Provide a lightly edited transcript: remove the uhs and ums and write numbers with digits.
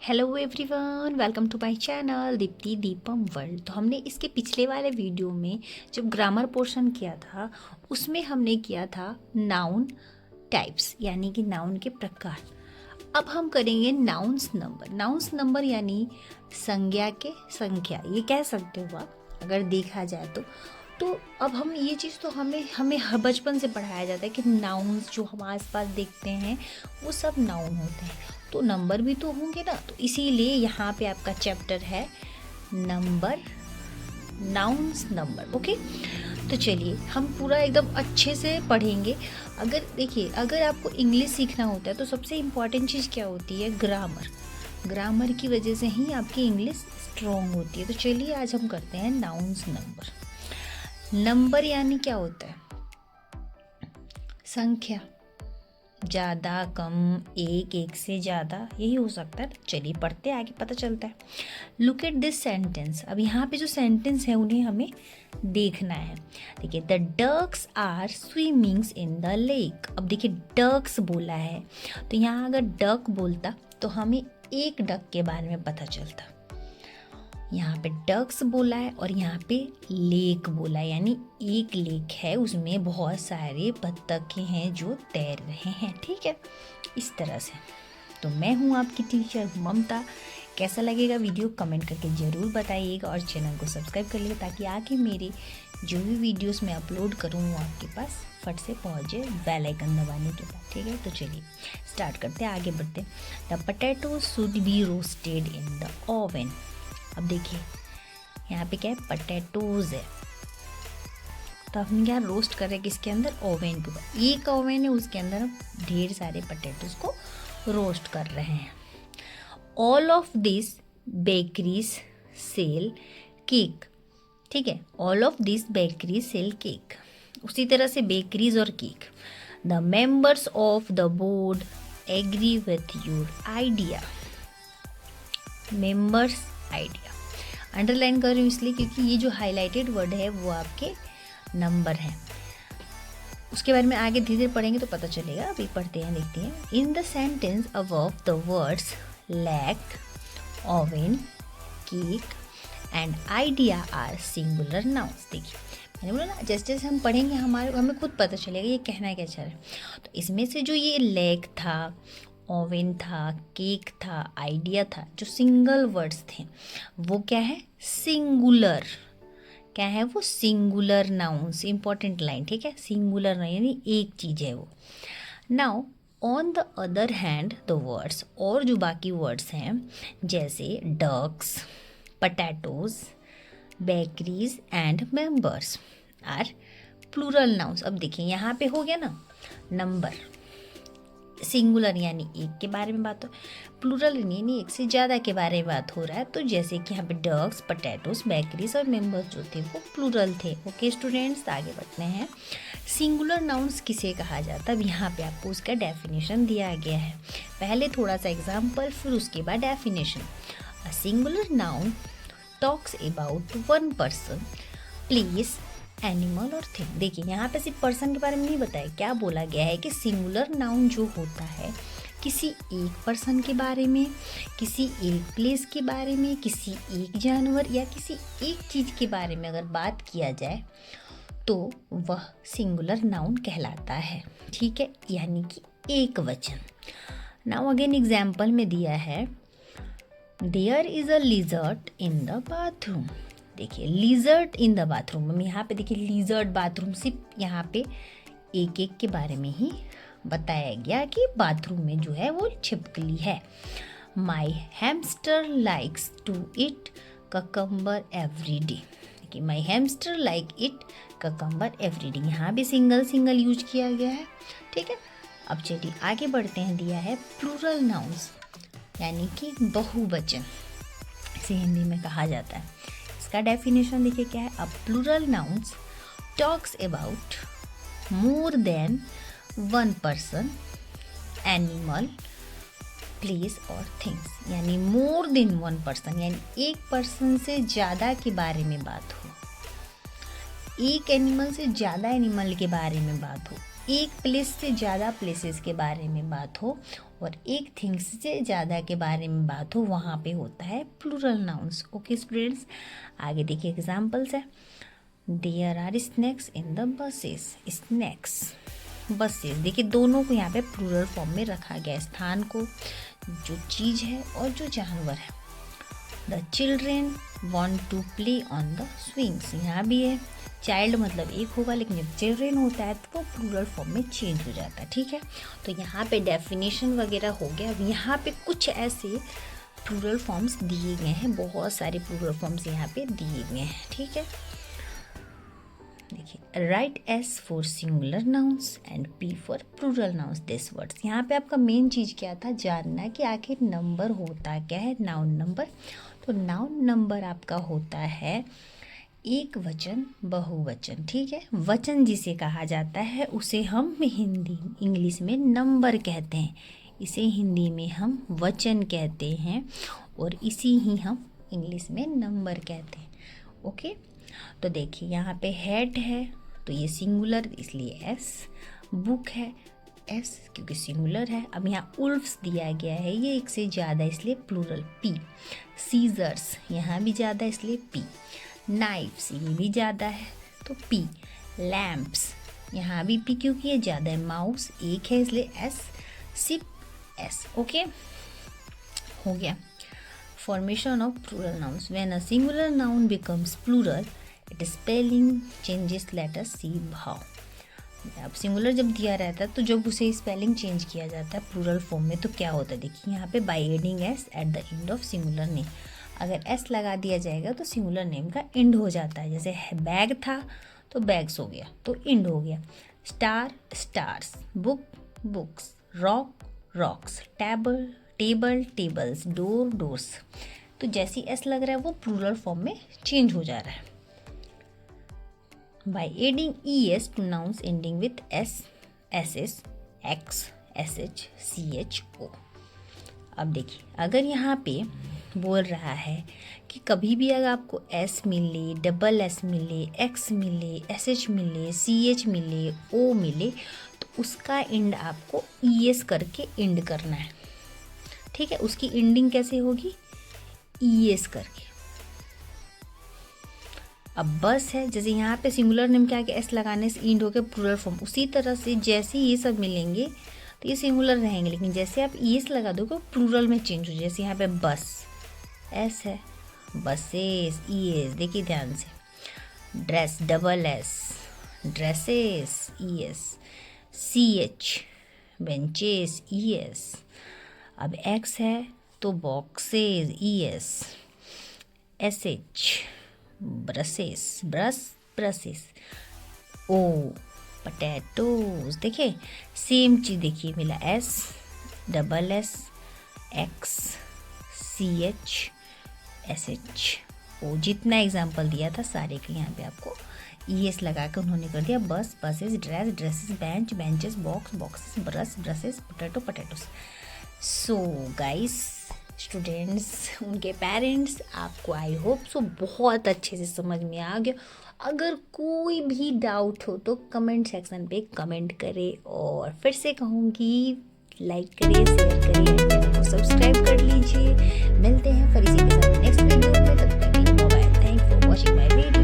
Hello everyone, welcome to my channel Deepti Deepam world. तो हमने इसके पिछले वाले वीडियो में जब ग्रामर पोर्शन किया था उसमें हमने किया था नाउन टाइप्स यानी कि नाउन के प्रकार। अब हम करेंगे नाउन्स नंबर। नाउन्स नंबर यानी संज्ञा के संख्या, ये कह सकते हो आप अगर देखा जाए तो अब हम ये चीज़ तो हमें हमें बचपन से पढ़ाया जाता है कि नाउन्स जो हम आसपास देखते हैं वो सब नाउन होते हैं, तो नंबर भी तो होंगे ना। तो इसीलिए यहाँ पे आपका चैप्टर है नंबर, नाउन्स नंबर। ओके, तो चलिए हम पूरा एकदम अच्छे से पढ़ेंगे। अगर देखिए, अगर आपको इंग्लिश सीखना होता है तो सबसे इम्पॉर्टेंट चीज़ क्या होती है? ग्रामर। ग्रामर की वजह से ही आपकी इंग्लिश स्ट्रॉन्ग होती है। तो चलिए आज हम करते हैं नाउन्स नंबर। नंबर यानी क्या होता है? संख्या, ज़्यादा कम, एक से ज़्यादा, यही हो सकता है। चलिए पढ़ते आगे पता चलता है। Look at this sentence. अब यहाँ पे जो सेंटेंस है उन्हें हमें देखना है। देखिए, the ducks are swimmings in the lake. अब देखिए डक्स बोला है, तो यहाँ अगर डक बोलता तो हमें एक डक के बारे में पता चलता। यहाँ पे डक्स बोला है और यहाँ पे लेक बोला है, यानी एक लेक है, उसमें बहुत सारे बत्तखें हैं जो तैर रहे हैं। ठीक है, इस तरह से। तो मैं हूँ आपकी टीचर ममता। कैसा लगेगा वीडियो कमेंट करके ज़रूर बताइएगा और चैनल को सब्सक्राइब कर लीजिए ताकि आगे मेरे जो भी वीडियोस मैं अपलोड करूँ वो आपके पास फट से पहुँचे बेल आइकन दबाने के बाद। ठीक है, तो चलिए स्टार्ट करते हैं, आगे बढ़ते हैं। The potato should be roasted in the oven. अब देखिए यहाँ पे क्या है? पोटैटोज है, तो हमने क्या रोस्ट कर रहे हैं किसके अंदर? ओवन के ऊपर। एक ओवन है, उसके अंदर हम ढेर सारे पोटैटोज को रोस्ट कर रहे हैं। All of this bakeries sell cake. ठीक है, all of this bakeries sell cake. उसी तरह से बेकरीज और cake. The members of the board agree with your idea. Members idea underline कर रही हूँ इसलिए क्योंकि ये जो हाईलाइटेड वर्ड है वो आपके नंबर हैं। उसके बारे में आगे धीरे धीरे पढ़ेंगे तो पता चलेगा। अभी पढ़ते हैं, देखते हैं। In the sentence above the words lake, oven, cake and idea are singular nouns. देखिए मैंने बोला ना, जैसे जैसे हम पढ़ेंगे हमें खुद पता चलेगा ये कहना क्या चाह रहा है। तो इसमें से जो ये लैक था, ओवन था, केक था, आइडिया था, जो सिंगल वर्ड्स थे वो क्या है? सिंगुलर। क्या है वो? Singular nouns. इंपॉर्टेंट लाइन, ठीक है, सिंगुलर नहीं यानी एक चीज़ है वो। Now on the other hand the words, और जो बाकी वर्ड्स हैं जैसे ducks, potatoes, bakeries and members are plural nouns. अब देखिए यहाँ पे हो गया ना नंबर, सिंगुलर यानी एक के बारे में बात हो, प्लूरल यानी एक से ज़्यादा के बारे में बात हो रहा है। तो जैसे कि यहाँ पे डग्स, पोटैटोज, बेकरीज और मेंबर्स जो थे वो प्लूरल थे। ओके स्टूडेंट्स, आगे बढ़ते हैं। सिंगुलर नाउन्स किसे कहा जाता है? अब यहाँ पे आपको उसका डेफिनेशन दिया गया है। पहले थोड़ा सा एग्जाम्पल, फिर उसके बाद definition. A singular noun talks about one person, place, animal और थिंग। देखिए यहाँ पे सिर्फ पर्सन के बारे में नहीं बताया, क्या बोला गया है कि सिंगुलर नाउन जो होता है किसी एक पर्सन के बारे में, किसी एक प्लेस के बारे में, किसी एक जानवर या किसी एक चीज़ के बारे में अगर बात किया जाए तो वह सिंगुलर नाउन कहलाता है। ठीक है, यानी कि एक वचन। नाउ अगेन एग्जाम्पल में दिया है, there is a lizard in the bathroom. देखिए लिजर्ड इन द बाथरूम, हम यहाँ पे देखिए लिजर्ड बाथरूम, सिर्फ यहाँ पे एक एक के बारे में ही बताया गया कि बाथरूम में जो है वो छिपकली है। My hamster likes to eat cucumber every day. देखिए my hamster like eat cucumber every day, यहाँ भी सिंगल सिंगल यूज किया गया है। ठीक है, अब चलिए आगे बढ़ते हैं। दिया है प्लूरल नाउन्स यानी कि बहुवचन, इसे हिंदी में कहा जाता है। इसका डेफिनेशन देखिए क्या है। A plural nouns talks about more than one person, animal, place और थिंग्स। यानी मोर देन वन पर्सन यानी एक पर्सन से ज़्यादा के बारे में बात हो, एक एनिमल से ज़्यादा एनिमल के बारे में बात हो, एक प्लेस से ज़्यादा प्लेसेस के बारे में बात हो और एक थिंग्स से ज़्यादा के बारे में बात हो, वहाँ पे होता है प्लूरल नाउन्स। ओके स्टूडेंट्स, आगे देखिए एग्जाम्पल्स है। There are snacks in the buses. Snacks, buses, देखिए दोनों को यहाँ पे प्लूरल फॉर्म में रखा गया है, स्थान को, जो चीज़ है और जो जानवर है। The children want to play on the swings, यहाँ भी है चाइल्ड मतलब एक होगा, लेकिन जब चिल्ड्रेन होता है तो वो प्लूरल फॉर्म में चेंज हो जाता है। ठीक है, तो यहाँ पे डेफिनेशन वगैरह हो गया। अब यहाँ पे कुछ ऐसे प्लूरल फॉर्म्स दिए गए हैं, बहुत सारे प्लूरल फॉर्म्स यहाँ पे दिए गए हैं। ठीक है, देखिए write S for singular nouns and P for plural nouns this words. यहाँ पे आपका मेन चीज़ क्या था, जानना कि आखिर नंबर होता क्या है, नाउन नंबर। तो नाउन नंबर आपका होता है एक वचन बहुवचन। ठीक है, वचन जिसे कहा जाता है उसे हम हिंदी इंग्लिश में नंबर कहते हैं, इसे हिंदी में हम वचन कहते हैं और इसी ही हम इंग्लिश में नंबर कहते हैं। ओके, तो देखिए यहाँ पे हेड है तो ये सिंगुलर इसलिए एस, बुक है एस क्योंकि सिंगुलर है। अब यहाँ उल्फ्स दिया गया है, ये एक से ज़्यादा इसलिए प्लूरल पी। सीजर्स यहाँ भी ज़्यादा इसलिए पी। नाइफ्स ये भी ज़्यादा है तो पी। लैम्प्स यहाँ भी पी क्योंकि ये ज़्यादा है। माउस एक है इसलिए एस। SIP S. ओके, हो गया। Formation of plural nouns. When a singular noun becomes plural it spelling changes. Let us see how. अब सिंगुलर जब दिया रहता है तो जब उसे स्पेलिंग चेंज किया जाता है प्लूरल फॉर्म में तो क्या होता है, देखिए यहाँ पे by adding S at the end of singular name. अगर एस लगा दिया जाएगा तो सिंगुलर नेम का एंड हो जाता है। जैसे बैग था तो बैग्स हो गया तो एंड हो गया। Star stars, book books, rock rocks, table table tables, door doors. तो जैसी एस लग रहा है वो प्लूरल फॉर्म में चेंज हो जा रहा है। By adding E S to nouns ending with S, S S, X, S H, C H, O. अब देखिए अगर यहाँ पे बोल रहा है कि कभी भी अगर आपको एस मिले, डबल एस मिले, एक्स मिले, एस एच मिले, सी एच मिले, ओ मिले तो उसका एंड आपको ई एस करके एंड करना है। ठीक है, उसकी एंडिंग कैसे होगी, ई एस करके। अब बस है, जैसे यहाँ पे सिंगुलर नेम के आगे एस लगाने से एंड हो गया प्लूरल फॉर्म, उसी तरह से जैसे ये सब मिलेंगे तो ये सिंगुलर रहेंगे, लेकिन जैसे आप ई एस लगा दोगे प्लूरल में चेंज हो। जैसे यहाँ पे बस एस है, बसेस ई एस, देखिए ध्यान से। Dress double S, dresses E S, C H, benches E S. अब एक्स है तो boxes E S, S H, brushes brush brushes, O potatoes. देखिए सेम चीज़ देखिए मिला, S double S, X, C H, S H, O. जितना example दिया था सारे के यहाँ पे आपको ई एस लगा कर उन्होंने कर दिया। बस buses, dress dresses, bench benches, box boxes, brush brushes, potato potatoes. So guys students, उनके पेरेंट्स, आपको आई होप सो बहुत अच्छे से समझ में आ गया। अगर कोई भी डाउट हो तो कमेंट सेक्शन पे कमेंट करें और फिर से कहूँगी लाइक करिए, शेयर करिए, चैनल को सब्सक्राइब कर लीजिए। मिलते हैं फिर इसी के साथ नेक्स्ट वीडियो में, तब तक के लिए bye bye. Thank for watching my video.